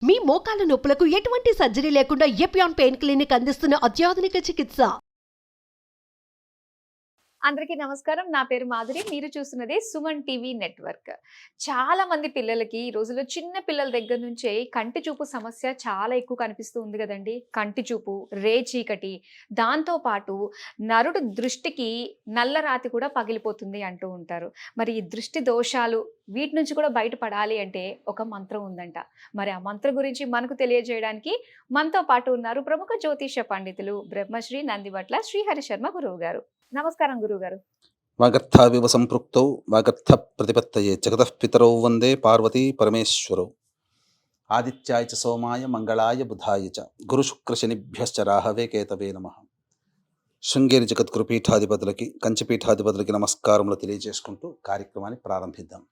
మీ మోకాల నొప్పులకు ఎటువంటి సర్జరీ లేకుండా ఎపియాన్ పెయిన్ క్లినిక్ అందిస్తున్న అత్యాధునిక చికిత్స. అందరికీ నమస్కారం. నా పేరు మాధురి. మీరు చూస్తున్నది సుమన్ టీవీ నెట్వర్క్. చాలా మంది పిల్లలకి ఈ రోజుల్లో చిన్న పిల్లల దగ్గర నుంచే కంటి చూపు సమస్య చాలా ఎక్కువ కనిపిస్తూ ఉంది కదండి. కంటి చూపు, రే చీకటి, దాంతో పాటు నరుడు దృష్టికి నల్ల రాతి కూడా పగిలిపోతుంది అంటూ ఉంటారు. మరి ఈ దృష్టి దోషాలు వీటి నుంచి కూడా బయటపడాలి అంటే ఒక మంత్రం ఉందంట. మరి ఆ మంత్రం గురించి మనకు తెలియజేయడానికి మనతో పాటు ఉన్నారు ప్రముఖ జ్యోతిష పండితులు బ్రహ్మశ్రీ నందివట్ల శ్రీహరి శర్మ గురువు గారు. నమస్కారం గురుగారు. వాగర్థావివ సంపృక్తౌ వాగర్థ ప్రతిపత్తయే జగతః పితరౌ వందే పార్వతీ పరమేశ్వరౌ. ఆదిత్యాయ చ సోమాయ మంగళాయ బుధాయ చ గురు శుక్ర శనిభ్యశ్చ రాహవే కేతవే నమః. శృంగేరి జగద్గురు పీఠాధిపతులకి, కంచిపీఠాధిపతులకి నమస్కారములు తెలియజేసుకుంటూ కార్యక్రమాన్ని ప్రారంభిద్దాం.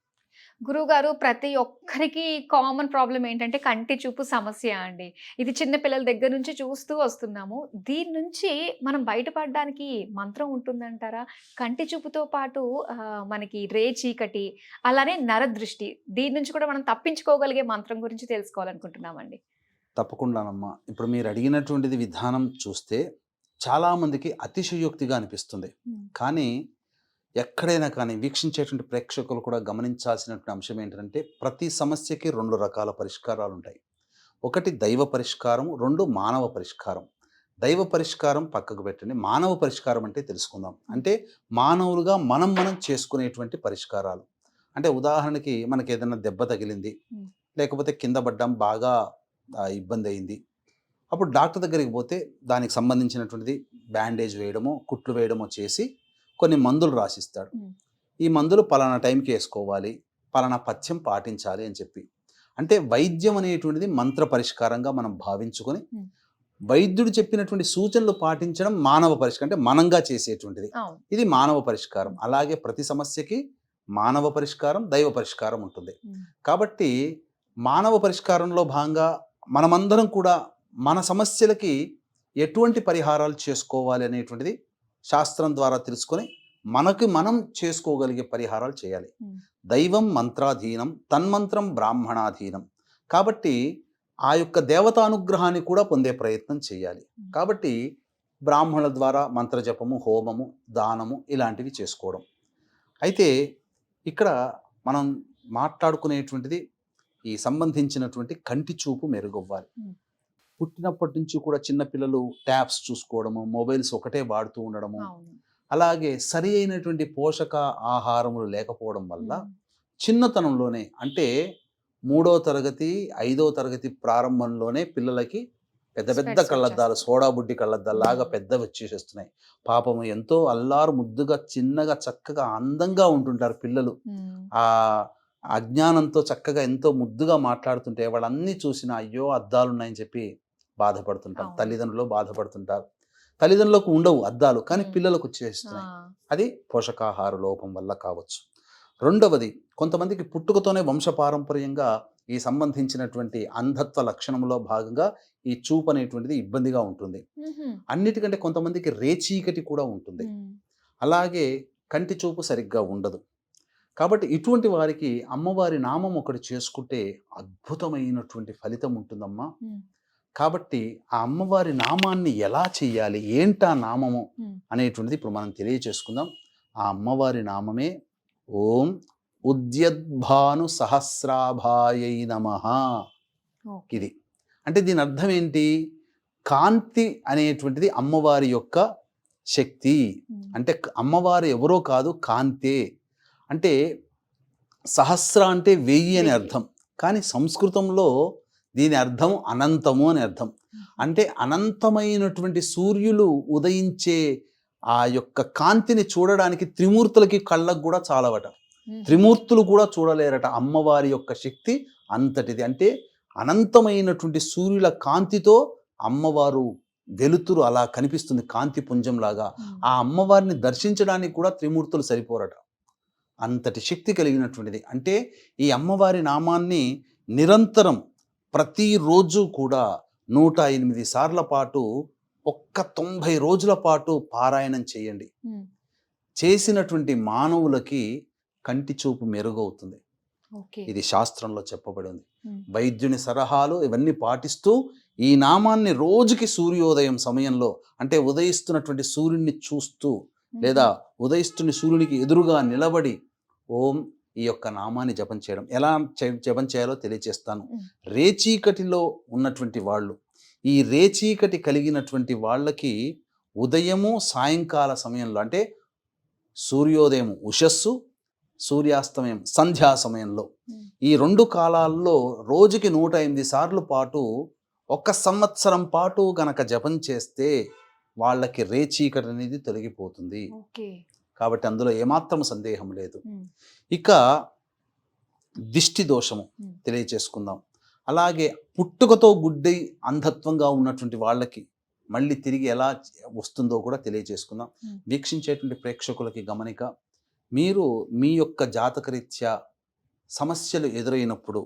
గురువుగారు, ప్రతి ఒక్కరికి కామన్ ప్రాబ్లం ఏంటంటే కంటి చూపు సమస్య అండి. ఇది చిన్న పిల్లల దగ్గర నుంచి చూస్తూ వస్తున్నాము. దీని నుంచి మనం బయటపడడానికి మంత్రం ఉంటుందంటారా? కంటి చూపుతో పాటు మనకి రే చీకటి, అలానే నరదృష్టి, దీని నుంచి కూడా మనం తప్పించుకోగలిగే మంత్రం గురించి తెలుసుకోవాలనుకుంటున్నామండి. తప్పకుండానమ్మా. ఇప్పుడు మీరు అడిగినటువంటిది విధానం చూస్తే చాలామందికి అతిశయోక్తిగా అనిపిస్తుంది. కానీ ఎక్కడైనా కానీ వీక్షించేటువంటి ప్రేక్షకులు కూడా గమనించాల్సినటువంటి అంశం ఏంటంటే, ప్రతి సమస్యకి రెండు రకాల పరిష్కారాలు ఉంటాయి. ఒకటి దైవ పరిష్కారం, రెండు మానవ పరిష్కారం. దైవ పరిష్కారం పక్కకు పెట్టండి, మానవ పరిష్కారం అంటే తెలుసుకుందాం. అంటే మానవులుగా మనం చేసుకునేటువంటి పరిష్కారాలు. అంటే ఉదాహరణకి మనకి ఏదైనా దెబ్బ తగిలింది, లేకపోతే కింద పడ్డం, బాగా ఇబ్బంది అయింది. అప్పుడు డాక్టర్ దగ్గరికి పోతే దానికి సంబంధించినటువంటిది బ్యాండేజ్ వేయడమో, కుట్లు వేయడమో చేసి కొన్ని మందులు రాసిస్తాడు. ఈ మందులు పలానా టైంకి వేసుకోవాలి, పలానా పథ్యం పాటించాలి అని చెప్పి. అంటే వైద్యం అనేటువంటిది మంత్ర పరిష్కారంగా మనం భావించుకొని వైద్యుడు చెప్పినటువంటి సూచనలు పాటించడం మానవ పరిష్కారం, అంటే మనంగా చేసేటువంటిది. ఇది మానవ పరిష్కారం. అలాగే ప్రతి సమస్యకి మానవ పరిష్కారం, దైవ పరిష్కారం ఉంటుంది. కాబట్టి మానవ పరిష్కారంలో భాగంగా మనమందరం కూడా మన సమస్యలకి ఎటువంటి పరిహారాలు చేసుకోవాలి అనేటువంటిది శాస్త్రం ద్వారా తెలుసుకొని మనకి మనం చేసుకోగలిగే పరిహారాలు చేయాలి. దైవం మంత్రాధీనం, తన్మంత్రం బ్రాహ్మణాధీనం. కాబట్టి ఆ యొక్క దేవతానుగ్రహాన్ని కూడా పొందే ప్రయత్నం చేయాలి. కాబట్టి బ్రాహ్మణుల ద్వారా మంత్రజపము, హోమము, దానము ఇలాంటివి చేసుకోవడం. అయితే ఇక్కడ మనం మాట్లాడుకునేటువంటిది ఈ సంబంధించినటువంటి కంటి చూపు మెరుగవ్వాలి. పుట్టినప్పటి నుంచి కూడా చిన్నపిల్లలు ట్యాబ్స్ చూసుకోవడము, మొబైల్స్ ఒకటే వాడుతూ ఉండడము, అలాగే సరి అయినటువంటి పోషక ఆహారములు లేకపోవడం వల్ల చిన్నతనంలోనే, అంటే 3వ తరగతి 5వ తరగతి ప్రారంభంలోనే పిల్లలకి పెద్ద పెద్ద కళ్ళద్దాలు, సోడా బుడ్డి కళ్ళద్దాలాగా పెద్దవి వచ్చేసేస్తున్నాయి. పాపము ఎంతో అల్లారు ముద్దుగా, చిన్నగా, చక్కగా, అందంగా ఉంటుంటారు పిల్లలు. ఆ అజ్ఞానంతో చక్కగా ఎంతో ముద్దుగా మాట్లాడుతుంటే వాళ్ళన్నీ చూసిన అయ్యో అద్దాలు ఉన్నాయని చెప్పి బాధపడుతుంటారు. తల్లిదండ్రులు బాధపడుతుంటారు. తల్లిదండ్రులకు ఉండవు అద్దాలు, కానీ పిల్లలకు వచ్చేస్తున్నాయి. అది పోషకాహార లోపం వల్ల కావచ్చు. రెండవది, కొంతమందికి పుట్టుకతోనే వంశపారంపర్యంగా ఈ సంబంధించినటువంటి అంధత్వ లక్షణంలో భాగంగా ఈ చూపు అనేటువంటిది ఇబ్బందిగా ఉంటుంది. అన్నిటికంటే కొంతమందికి రేచీకటి కూడా ఉంటుంది. అలాగే కంటి చూపు సరిగ్గా ఉండదు. కాబట్టి ఇటువంటి వారికి అమ్మవారి నామం ఒకటి చేసుకుంటే అద్భుతమైనటువంటి ఫలితం ఉంటుందమ్మా. కాబట్టి ఆ అమ్మవారి నామాన్ని ఎలా చెయ్యాలి, ఏంటా నామము అనేటువంటిది ఇప్పుడు మనం తెలియచేసుకుందాం. ఆ అమ్మవారి నామమే ఓం ఉద్యద్భాను సహస్రాభాయై నమః. ఇది అంటే దీని అర్థం ఏంటి? కాంతి అనేటువంటిది అమ్మవారి యొక్క శక్తి. అంటే అమ్మవారు ఎవరో కాదు, కాంతే. అంటే సహస్ర అంటే 1000 అని అర్థం, కానీ సంస్కృతంలో దీని అర్థం అనంతము అని అర్థం. అంటే అనంతమైనటువంటి సూర్యులు ఉదయించే ఆ యొక్క కాంతిని చూడడానికి త్రిమూర్తులకి కళ్ళకు కూడా చాలవట. త్రిమూర్తులు కూడా చూడలేరట. అమ్మవారి యొక్క శక్తి అంతటిది. అంటే అనంతమైనటువంటి సూర్యుల కాంతితో అమ్మవారు వెలుతురు అలా కనిపిస్తుంది, కాంతి పుంజంలాగా. ఆ అమ్మవారిని దర్శించడానికి కూడా త్రిమూర్తులు సరిపోరట. అంతటి శక్తి కలిగినటువంటిది. అంటే ఈ అమ్మవారి నామాన్ని నిరంతరం ప్రతిరోజు కూడా 108 సార్ల పాటు ఒక్క 90 రోజుల పాటు పారాయణం చేయండి. చేసినటువంటి మానవులకి కంటి చూపు మెరుగవుతుంది. ఇది శాస్త్రంలో చెప్పబడి ఉంది. వైద్యుని సలహాలు ఇవన్నీ పాటిస్తూ ఈ నామాన్ని రోజుకి సూర్యోదయం సమయంలో, అంటే ఉదయిస్తున్నటువంటి సూర్యుడిని చూస్తూ లేదా ఉదయిస్తున్న సూర్యునికి ఎదురుగా నిలబడి ఓం ఈ యొక్క నామాన్ని జపం చేయడం. ఎలా జపం చేయాలో తెలియజేస్తాను. రేచీకటిలో ఉన్నటువంటి వాళ్ళు, ఈ రేచీకటి కలిగినటువంటి వాళ్ళకి ఉదయము సాయంకాల సమయంలో, అంటే సూర్యోదయం ఉషస్సు, సూర్యాస్తమయం సంధ్యా సమయంలో, ఈ 2 కాలాల్లో రోజుకి 108 సార్లు పాటు 1 సంవత్సరం పాటు గనక జపం చేస్తే వాళ్ళకి రేచీకటి అనేది తొలగిపోతుంది. కాబట్టి అందులో ఏమాత్రం సందేహం లేదు. ఇక దిష్టి దోషము తెలియచేసుకుందాం. అలాగే పుట్టుకతో గుడ్డై అంధత్వంగా ఉన్నటువంటి వాళ్ళకి మళ్ళీ తిరిగి ఎలా వస్తుందో కూడా తెలియచేసుకుందాం. వీక్షించేటువంటి ప్రేక్షకులకి గమనిక, మీరు మీ యొక్క జాతకరీత్యా సమస్యలు ఎదురైనప్పుడు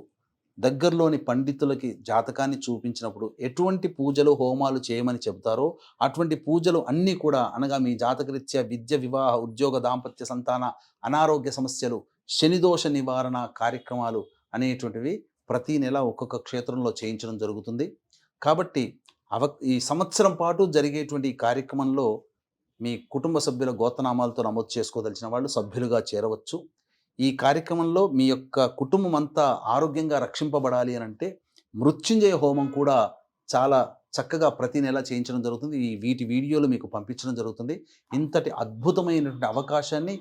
దగ్గరలోని పండితులకి జాతకాన్ని చూపించినప్పుడు ఎటువంటి పూజలు హోమాలు చేయమని చెబుతారో అటువంటి పూజలు అన్నీ కూడా, అనగా మీ జాతకరీత్యా విద్య, వివాహ, ఉద్యోగ, దాంపత్య, సంతాన, అనారోగ్య సమస్యలు, శనిదోష నివారణ కార్యక్రమాలు అనేటువంటివి ప్రతి నెల ఒక్కొక్క క్షేత్రంలో చేయించడం జరుగుతుంది. కాబట్టి ఈ సంవత్సరం పాటు జరిగేటువంటి ఈ కార్యక్రమంలో మీ కుటుంబ సభ్యుల గోత్రనామాలతో నమోదు చేసుకోదలిచిన వాళ్ళు సభ్యులుగా చేరవచ్చు. ఈ కార్యక్రమంలో మీ యొక్క కుటుంబం అంతా ఆరోగ్యంగా రక్షింపబడాలి అని అంటే మృత్యుంజయ హోమం కూడా చాలా చక్కగా ప్రతి నెల చేయించడం జరుగుతుంది. వీటి వీడియోలు మీకు పంపించడం జరుగుతుంది. ఇంతటి అద్భుతమైనటువంటి అవకాశాన్ని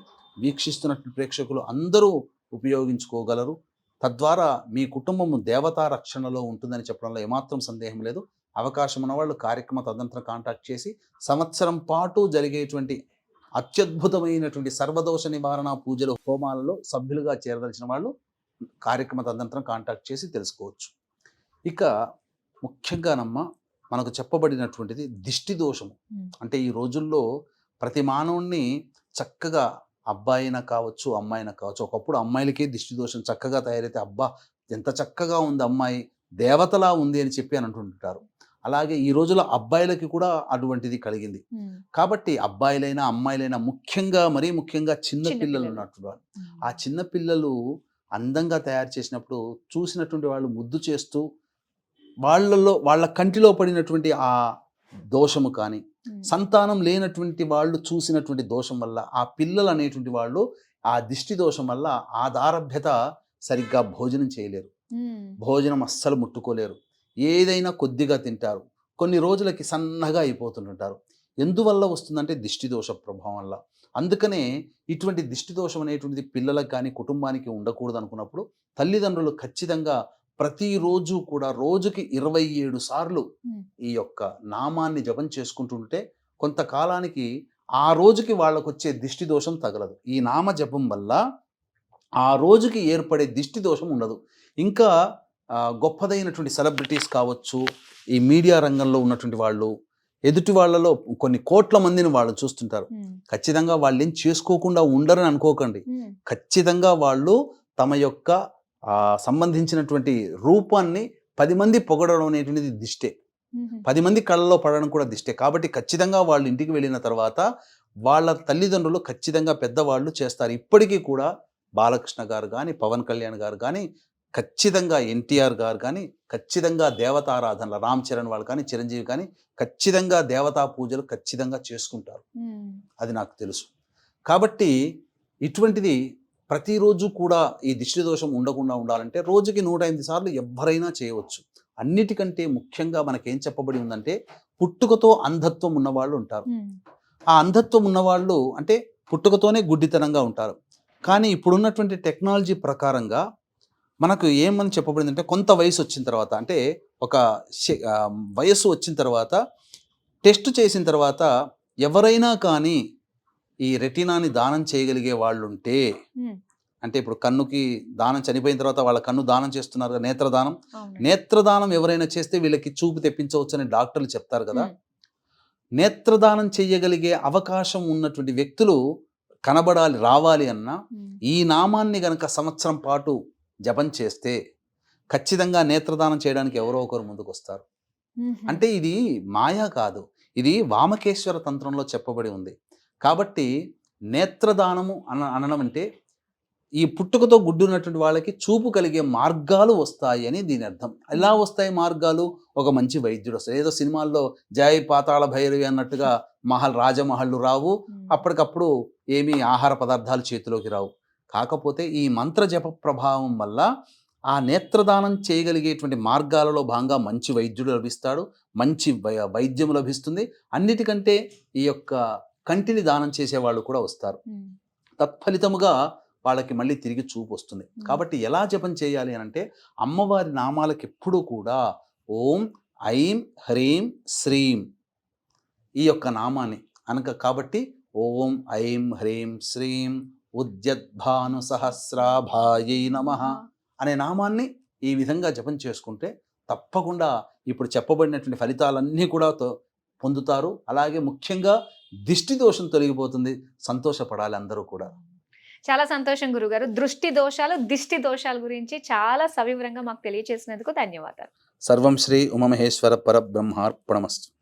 వీక్షిస్తున్నటువంటి ప్రేక్షకులు అందరూ ఉపయోగించుకోగలరు. తద్వారా మీ కుటుంబము దేవతా రక్షణలో ఉంటుందని చెప్పడంలో ఏమాత్రం సందేహం లేదు. అవకాశం ఉన్నవాళ్ళు కార్యక్రమ తదనంతరం కాంటాక్ట్ చేసి సంవత్సరం పాటు జరిగేటువంటి అత్యద్భుతమైనటువంటి సర్వదోష నివారణ పూజలు, హోమాలలో సభ్యులుగా చేరదలిచిన వాళ్ళు కార్యక్రమ తదనంతరం కాంటాక్ట్ చేసి తెలుసుకోవచ్చు. ఇక ముఖ్యంగానమ్మ మనకు చెప్పబడినటువంటిది దిష్టి దోషము. అంటే ఈ రోజుల్లో ప్రతి మానవుణ్ణి చక్కగా అబ్బాయినా కావచ్చు, అమ్మాయినా కావచ్చు, ఒకప్పుడు అమ్మాయిలకే దిష్టి దోషం చక్కగా తయారైతే అబ్బా ఎంత చక్కగా ఉంది అమ్మాయి, దేవతలా ఉంది అని చెప్పి అని అంటుంటారు. అలాగే ఈ రోజుల్లో అబ్బాయిలకి కూడా అటువంటిది కలిగింది. కాబట్టి అబ్బాయిలైనా అమ్మాయిలైనా మరీ ముఖ్యంగా చిన్న పిల్లలు ఉన్నట్టు ఆ చిన్న పిల్లలు అందంగా తయారు చేసినప్పుడు చూసినటువంటి వాళ్ళు ముద్దు చేస్తూ వాళ్ళ కంటిలో పడినటువంటి ఆ దోషము కానీ, సంతానం లేనటువంటి వాళ్ళు చూసినటువంటి దోషం వల్ల ఆ పిల్లలు అనేటువంటి వాళ్ళు ఆ దిష్టి దోషం వల్ల ఆధారభ్యత సరిగ్గా భోజనం చేయలేరు, భోజనం అస్సలు ముట్టుకోలేరు, ఏదైనా కొద్దిగా తింటారు, కొన్ని రోజులకి సన్నగా అయిపోతుంటారు. ఎందువల్ల వస్తుందంటే దిష్టి దోష ప్రభావం వల్ల. అందుకనే ఇటువంటి దిష్టి దోషం అనేటువంటిది పిల్లలకు కానీ కుటుంబానికి ఉండకూడదు అనుకున్నప్పుడు తల్లిదండ్రులు ఖచ్చితంగా ప్రతిరోజు కూడా రోజుకి 27 సార్లు ఈ యొక్క నామాన్ని జపం చేసుకుంటుంటే కొంతకాలానికి ఆ రోజుకి వాళ్ళకు వచ్చే దిష్టి దోషం తగలదు. ఈ నామ జపం వల్ల ఆ రోజుకి ఏర్పడే దిష్టి దోషం ఉండదు. ఇంకా గొప్పదైనటువంటి సెలబ్రిటీస్ కావచ్చు, ఈ మీడియా రంగంలో ఉన్నటువంటి వాళ్ళు, ఎదుటి వాళ్ళలో కొన్ని కోట్ల మందిని వాళ్ళు చూస్తుంటారు. ఖచ్చితంగా వాళ్ళు ఏం చేసుకోకుండా ఉండరని అనుకోకండి. ఖచ్చితంగా వాళ్ళు తమ యొక్క సంబంధించినటువంటి రూపాన్ని 10 మంది పొగడడం అనేటువంటిది దిష్టే, 10 మంది కళ్ళలో పడడం కూడా దిష్టే. కాబట్టి ఖచ్చితంగా వాళ్ళు ఇంటికి వెళ్ళిన తర్వాత వాళ్ళ తల్లిదండ్రులు ఖచ్చితంగా పెద్దవాళ్ళు చేస్తారు. ఇప్పటికీ కూడా బాలకృష్ణ గారు కానీ, పవన్ కళ్యాణ్ గారు కానీ, ఖచ్చితంగా ఎన్టీఆర్ గారు కానీ, ఖచ్చితంగా దేవతారాధనలు, రామ్ చరణ్ వాళ్ళు కానీ, చిరంజీవి కానీ ఖచ్చితంగా దేవతా పూజలు ఖచ్చితంగా చేసుకుంటారు. అది నాకు తెలుసు. కాబట్టి ఇటువంటిది ప్రతిరోజు కూడా ఈ దిష్టి దోషం ఉండకుండా ఉండాలంటే రోజుకి 108 సార్లు ఎవరైనా చేయవచ్చు. అన్నిటికంటే ముఖ్యంగా మనకేం చెప్పబడి ఉందంటే పుట్టుకతో అంధత్వం ఉన్నవాళ్ళు ఉంటారు. ఆ అంధత్వం ఉన్నవాళ్ళు అంటే పుట్టుకతోనే గుడ్డితనంగా ఉంటారు. కానీ ఇప్పుడున్నటువంటి టెక్నాలజీ ప్రకారంగా మనకు ఏమని చెప్పబడిందంటే కొంత వయసు వచ్చిన తర్వాత, అంటే ఒక వయస్సు వచ్చిన తర్వాత టెస్ట్ చేసిన తర్వాత ఎవరైనా కానీ ఈ రెటీనాని దానం చేయగలిగే వాళ్ళు ఉంటే, అంటే ఇప్పుడు కన్నుకి దానం చనిపోయిన తర్వాత వాళ్ళ కన్ను దానం చేస్తున్నారు, నేత్రదానం. నేత్రదానం ఎవరైనా చేస్తే వీళ్ళకి చూపు తెప్పించవచ్చు అని డాక్టర్లు చెప్తారు కదా. నేత్రదానం చేయగలిగే అవకాశం ఉన్నటువంటి వ్యక్తులు కనబడాలి, రావాలి అన్నా ఈ నామాన్ని గనక సంవత్సరం పాటు జపం చేస్తే ఖచ్చితంగా నేత్రదానం చేయడానికి ఎవరో ఒకరు ముందుకు వస్తారు. అంటే ఇది మాయా కాదు, ఇది వామకేశ్వర తంత్రంలో చెప్పబడి ఉంది. కాబట్టి నేత్రదానము అనడం అంటే ఈ పుట్టుకతో గుడ్డు ఉన్నటువంటి వాళ్ళకి చూపు కలిగే మార్గాలు వస్తాయి అని దీని అర్థం. ఎలా వస్తాయి మార్గాలు? ఒక మంచి వైద్యుడు వస్తాడు. ఏదో సినిమాల్లో జై పాతాళ భైరవి అన్నట్టుగా రాజమహళ్ళు రావు, అప్పటికప్పుడు ఏమీ ఆహార పదార్థాలు చేతిలోకి రావు. కాకపోతే ఈ మంత్ర జప ప్రభావం వల్ల ఆ నేత్రదానం చేయగలిగేటువంటి మార్గాలలో భాగంగా మంచి వైద్యుడు లభిస్తాడు, మంచి వైద్యం లభిస్తుంది. అన్నిటికంటే ఈ యొక్క కంటిని దానం చేసేవాళ్ళు కూడా వస్తారు. తత్ఫలితముగా వాళ్ళకి మళ్ళీ తిరిగి చూపు వస్తుంది. కాబట్టి ఎలా జపం చేయాలి అని అంటే, అమ్మవారి నామాలకి ఎప్పుడూ కూడా ఓం ఐం హ్రీం శ్రీం ఈ యొక్క నామాన్ని కాబట్టి ఓం ఐం హ్రీం శ్రీం ఉద్యద్భాను సహస్రాభాయై నమః అనే నామాన్ని ఈ విధంగా జపం చేసుకుంటే తప్పకుండా ఇప్పుడు చెప్పబడినటువంటి ఫలితాలన్నీ కూడా పొందుతారు. అలాగే ముఖ్యంగా దిష్టి దోషం తొలగిపోతుంది. సంతోషపడాలి అందరూ కూడా. చాలా సంతోషం గురుగారు. దృష్టి దోషాలు, దిష్టి దోషాల గురించి చాలా సవివరంగా మాకు తెలియజేసినందుకు ధన్యవాదాలు. సర్వం శ్రీ ఉమామహేశ్వర పరబ్రహ్మార్పణమస్తు.